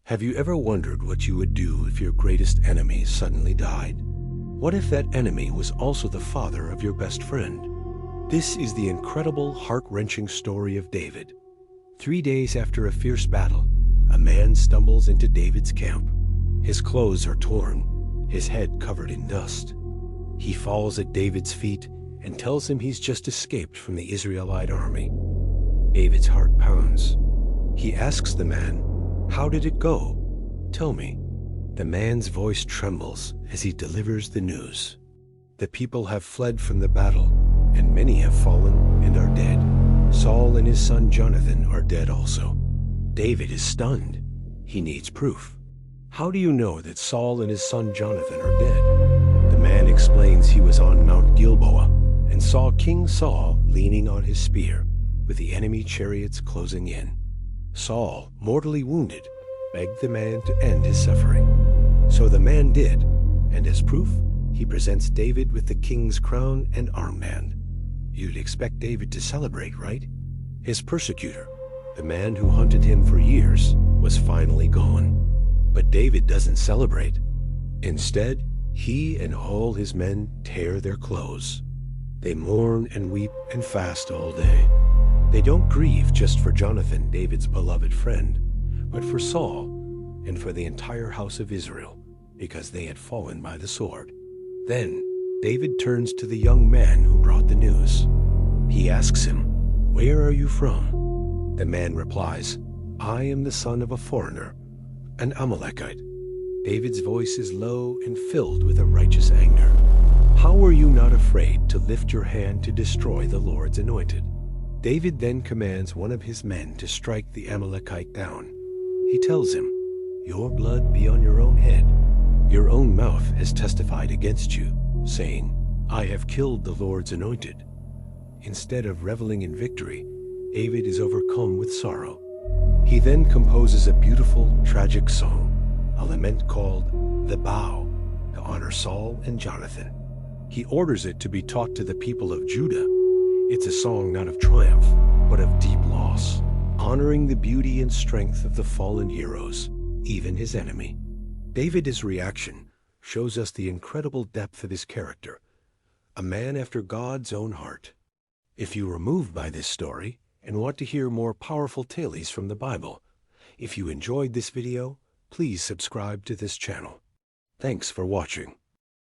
Have you ever wondered what you would do if your greatest enemy suddenly died? What if that enemy was also the father of your best friend? This is the incredible, heart-wrenching story of David. 3 days after a fierce battle, a man stumbles into David's camp. His clothes are torn, his head covered in dust. He falls at David's feet and tells him he's just escaped from the Israelite army. David's heart pounds. He asks the man, "How did it go? Tell me." The man's voice trembles as he delivers the news. The people have fled from the battle, and many have fallen and are dead. Saul and his son Jonathan are dead also. David is stunned. He needs proof. "How do you know that Saul and his son Jonathan are dead?" The man explains he was on Mount Gilboa and saw King Saul leaning on his spear, with the enemy chariots closing in. Saul, mortally wounded, begged the man to end his suffering. So the man did, and as proof, he presents David with the king's crown and armband. You'd expect David to celebrate, right? His persecutor, the man who hunted him for years, was finally gone. But David doesn't celebrate. Instead, he and all his men tear their clothes. They mourn and weep and fast all day. They don't grieve just for Jonathan, David's beloved friend, but for Saul and for the entire house of Israel, because they had fallen by the sword. Then David turns to the young man who brought the news. He asks him, "Where are you from?" The man replies, "I am the son of a foreigner, an Amalekite." David's voice is low and filled with a righteous anger. "How were you not afraid to lift your hand to destroy the Lord's anointed?" David then commands one of his men to strike the Amalekite down. He tells him, "Your blood be on your own head. Your own mouth has testified against you, saying, 'I have killed the Lord's anointed.'" Instead of reveling in victory, David is overcome with sorrow. He then composes a beautiful, tragic song, a lament called "The Bow," to honor Saul and Jonathan. He orders it to be taught to the people of Judah. It's a song not of triumph, but of deep loss, honoring the beauty and strength of the fallen heroes, even his enemy. David's reaction shows us the incredible depth of his character, a man after God's own heart. If you were moved by this story and want to hear more powerful tales from the Bible, if you enjoyed this video, please subscribe to this channel. Thanks for watching.